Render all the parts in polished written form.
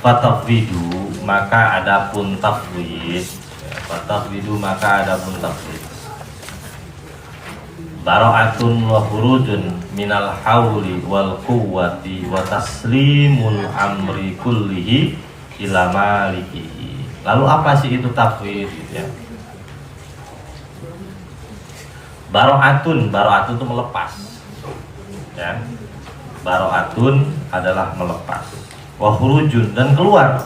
Fatafwidu maka adapun tafwid, fatafwidu maka adapun tafwid. Bara'atun wa khurujun minal hauli wal quwwati wa taslimul amri kullihi ila malikihi. Lalu apa sih itu tafwid gitu ya? Bara'atun itu melepas. Ya. Bara'atun adalah melepas. Wa khurujun dan keluar.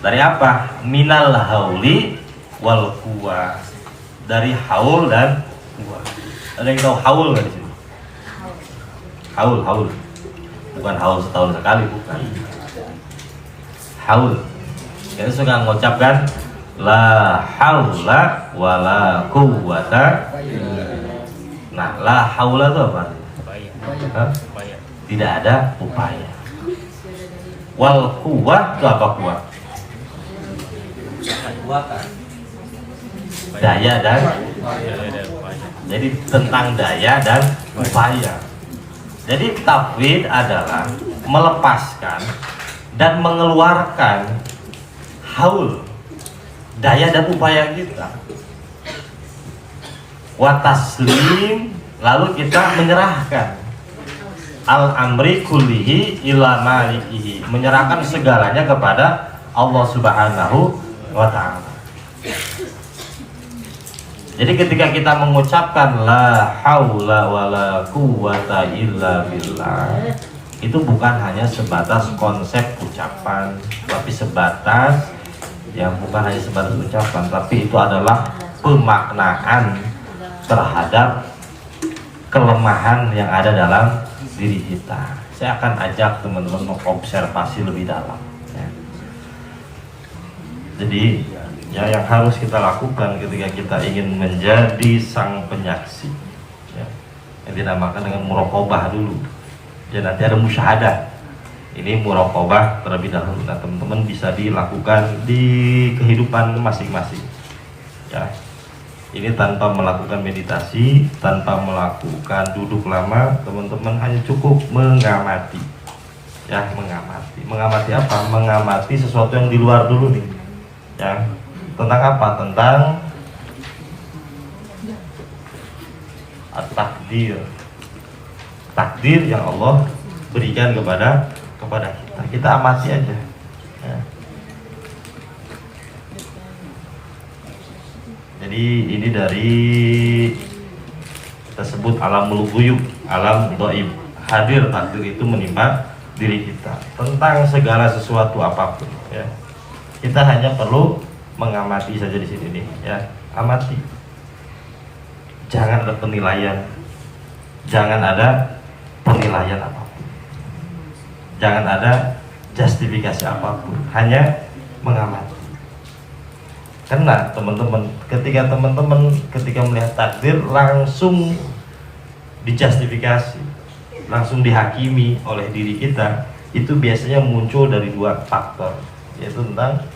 Dari apa? Minal hauli wal quwwah. Dari haul dan quwwah. Ada yang tahu haul nggak di sini? Haul. Bukan haul setahun sekali, bukan. Haul. Kita suka mengucapkan la haula wala quwwata. Nah, la haula itu apa? Tidak ada upaya. Wal quwwah itu apa kuat? Daya dan jadi tentang daya dan upaya. Jadi tafwid adalah melepaskan dan mengeluarkan haul, daya dan upaya kita. Wa taslim, lalu kita menyerahkan al-amri kullihi ila malikihi, menyerahkan segalanya kepada Allah Subhanahu wa ta'ala. Jadi ketika kita mengucapkan la haula wala quwwata illa billah, itu bukan hanya sebatas konsep ucapan, tapi sebatas bukan hanya sebatas ucapan, tapi itu adalah pemaknaan terhadap kelemahan yang ada dalam diri kita. Saya akan ajak teman-teman mengobservasi lebih dalam ya. Jadi yang harus kita lakukan ketika kita ingin menjadi sang penyaksi ya, yang dinamakan dengan muraqabah dulu ya, nanti ada musyahadah. Ini muraqabah terlebih dahulu. Nah, teman-teman bisa dilakukan di kehidupan masing-masing ya. Ini tanpa melakukan meditasi, tanpa melakukan duduk lama, teman-teman hanya cukup mengamati ya, mengamati apa? Mengamati sesuatu yang di luar dulu nih ya. Tentang apa? Tentang takdir yang Allah berikan kepada kita. Kita amati aja ya. Jadi ini dari kita sebut alamul ghuyub, alam dhaib. Hadir takdir itu menimpa diri kita tentang segala sesuatu apapun ya. Kita hanya perlu mengamati saja di sini nih ya, amati. Jangan ada penilaian. Jangan ada penilaian apapun. Jangan ada justifikasi apapun. Hanya mengamati. Karena teman-teman, ketika melihat takdir langsung dijustifikasi, langsung dihakimi oleh diri kita, itu biasanya muncul dari dua faktor, yaitu tentang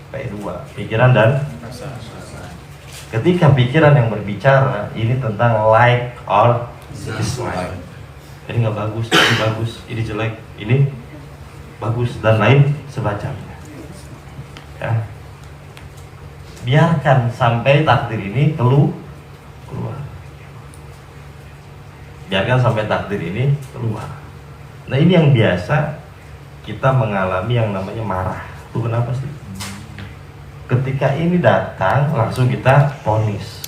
P2, pikiran dan rasa. Ketika pikiran yang berbicara ini tentang like or dislike, ini nggak bagus, ini bagus, ini jelek, ini bagus dan lain sebagainya ya. Biarkan sampai takdir ini keluar. Biarkan sampai takdir ini keluar. Nah, ini yang biasa kita mengalami yang namanya marah. Itu kenapa sih? Ketika ini datang langsung kita vonis.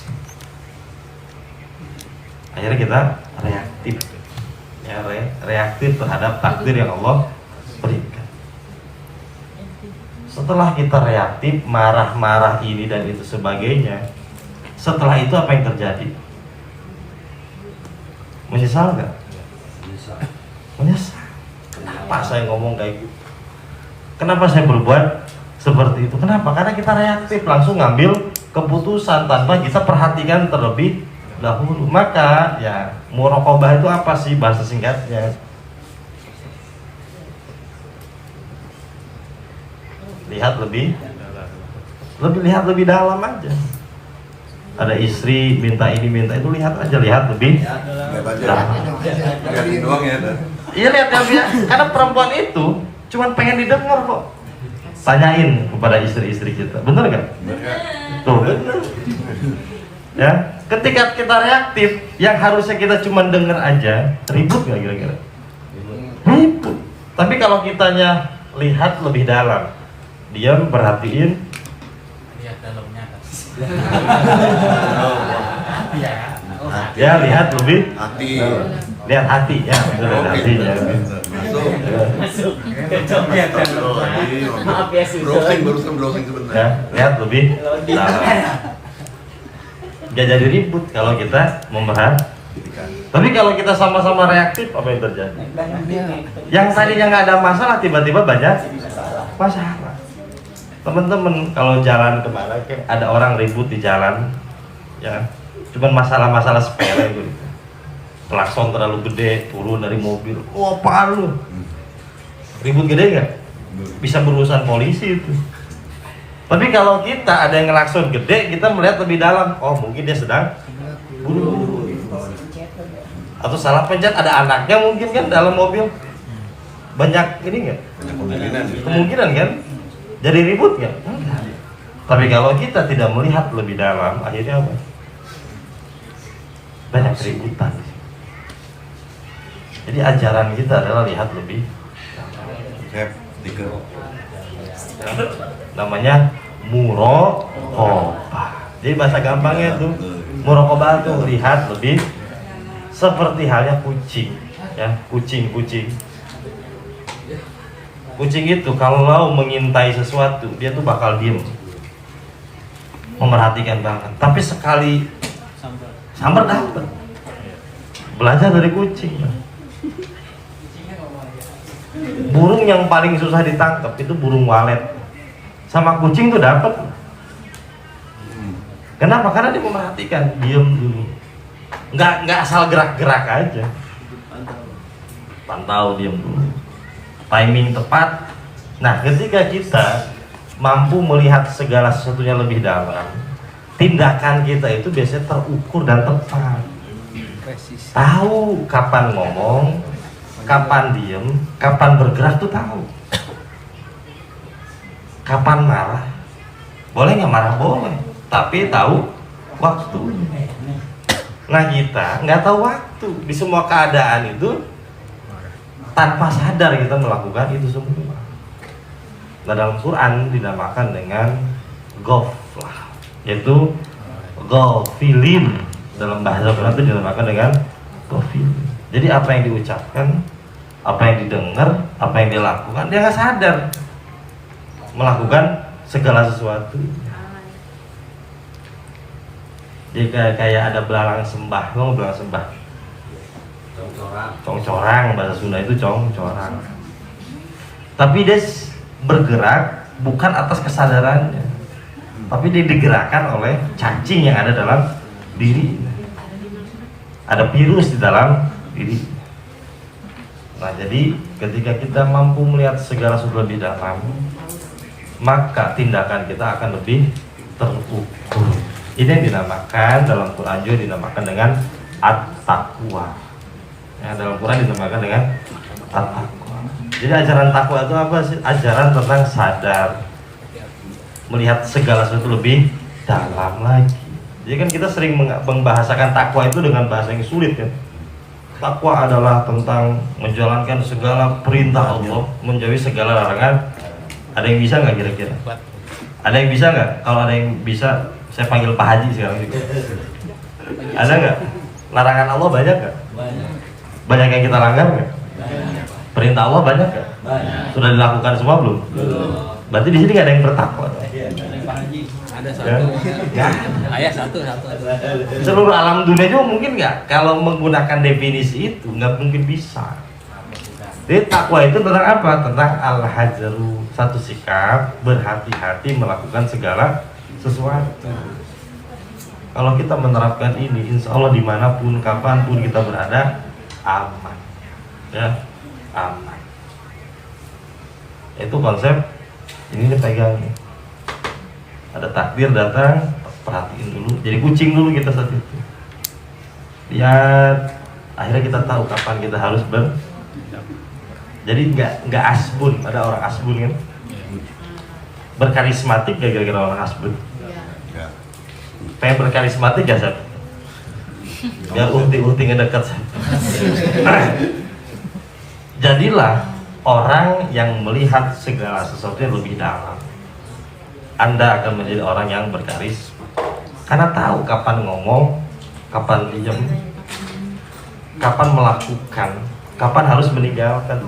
Akhirnya kita reaktif. Ya, reaktif terhadap takdir yang Allah berikan. Setelah kita reaktif, marah-marah ini dan itu sebagainya, setelah itu apa yang terjadi? Menyesal nggak? Menyesal. Kenapa saya ngomong kayak gitu? Kenapa saya berbuat seperti itu? Kenapa? Karena kita reaktif, langsung ngambil keputusan tanpa kita perhatikan terlebih dahulu. Maka ya, muraqabah itu apa sih bahasa singkatnya? Lihat lebih dalam aja. Ada istri minta ini minta itu, lihat lebih dalam. Iya, lihat ya, karena perempuan itu cuman pengen didengar kok. Tanyain kepada istri-istri kita, bener gak? Tuh bener. Ya, ketika kita reaktif, yang harusnya kita cuma denger aja, ribut gak kira-kira? Ribut. Tapi kalau kitanya lihat lebih dalam, diam, perhatiin, lihat dalamnya. Ya lihat lebih hati. Lihat hati ya, lihat hatinya. Masuk. Maaf ya Barusan browsing sebentar. Ya, lihat lebih dalam. Gak jadi ribut kalau kita memperhatikan. Tapi kalau kita sama-sama reaktif, apa yang terjadi? Yang tadinya nggak ada masalah, tiba-tiba banyak masalah. Teman-teman kalau jalan kemana, kayak ada orang ribut di jalan, ya, cuman masalah-masalah sepele gitu. Klakson terlalu gede, turun dari mobil, wah apaan lu? Ribut gede nggak? Bisa berurusan polisi itu. Tapi kalau kita ada yang ngelakson gede, kita melihat lebih dalam. Oh mungkin dia sedang buru-buru. Atau salah pencet, ada anaknya mungkin kan dalam mobil. Banyak ini nggak? Kemungkinan kan? Jadi ribut nggak? Tapi kalau kita tidak melihat lebih dalam, akhirnya apa? Banyak keributan. Jadi ajaran kita adalah lihat lebih dalam. Namanya muraqabah. Jadi bahasa gampangnya tuh muraqabah tuh lihat lebih, seperti halnya kucing, ya, kucing. Kucing itu kalau mengintai sesuatu, dia tuh bakal diem, memerhatikan banget. Tapi sekali sambar dapat. Belajar dari kucing. Burung yang paling susah ditangkap itu burung walet. Sama kucing tuh dapat. Kenapa? Karena dia memerhatikan, diem dulu. Nggak asal gerak-gerak aja. Pantau, diem dulu. Timing tepat. Nah, ketika kita mampu melihat segala sesuatunya lebih dalam, tindakan kita itu biasanya terukur dan tepat. Tahu kapan ngomong, kapan diem, kapan bergerak tuh tahu. Kapan marah, boleh nggak marah boleh, tapi tahu waktunya. Nah kita nggak tahu waktu di semua keadaan itu, tanpa sadar kita melakukan itu semua. Nah dalam Quran dinamakan dengan ghaflah, yaitu ghafilin. Dalam bahasa Quran itu dinamakan dengan ghafilin. Jadi apa yang diucapkan, apa yang didengar, apa yang dilakukan, dia nggak sadar melakukan segala sesuatu. Jadi kayak ada belalang sembah, belalang sembah. Congcorang, bahasa Sunda itu congcorang. Tapi dia bergerak bukan atas kesadarannya, tapi dia digerakkan oleh cacing yang ada dalam diri. Ada virus di dalam diri. Nah jadi ketika kita mampu melihat segala sesuatu di dalam, maka tindakan kita akan lebih terukur. Ini yang dinamakan dalam Quran juga dinamakan dengan at-taqwa. Ya, dalam Quran dinamakan dengan at-taqwa. Jadi ajaran takwa itu apa sih? Ajaran tentang sadar, melihat segala sesuatu lebih dalam lagi. Jadi kan kita sering membahasakan takwa itu dengan bahasa yang sulit kan. Takwa adalah tentang menjalankan segala perintah Allah, menjauhi segala larangan. Ada yang bisa nggak kira-kira? Ada yang bisa nggak? Kalau ada yang bisa, saya panggil Pak Haji sekarang juga. Ada nggak? Larangan Allah banyak nggak? Banyak yang kita langgar nggak? Perintah Allah banyak nggak? Sudah dilakukan semua belum? Berarti di sini nggak ada yang bertakwa. Ada satu. Ya. Ayah satu. Seluruh alam dunia juga mungkin nggak? Kalau menggunakan definisi itu nggak mungkin bisa. Jadi takwa itu tentang apa? Tentang al-hajaru, satu sikap berhati-hati melakukan segala sesuatu. Kalau kita menerapkan ini, insya Allah dimanapun, kapanpun kita berada, aman, ya, aman. Itu konsep ini dipegang nih. Ada takdir datang, perhatiin dulu. Jadi kucing dulu kita saat itu. Lihat, akhirnya kita tahu kapan kita harus Jadi nggak asbun, ada orang asbun kan? Berkarismatik gak kira-kira orang asbun? Pengen berkarismatik gak Seth? Biar uhti-uhti ngedekat Seth. Jadilah orang yang melihat segala sesuatu yang lebih dalam. Anda akan menjadi orang yang berkaris karena tahu kapan ngomong, kapan diam, kapan melakukan, kapan harus meninggalkan.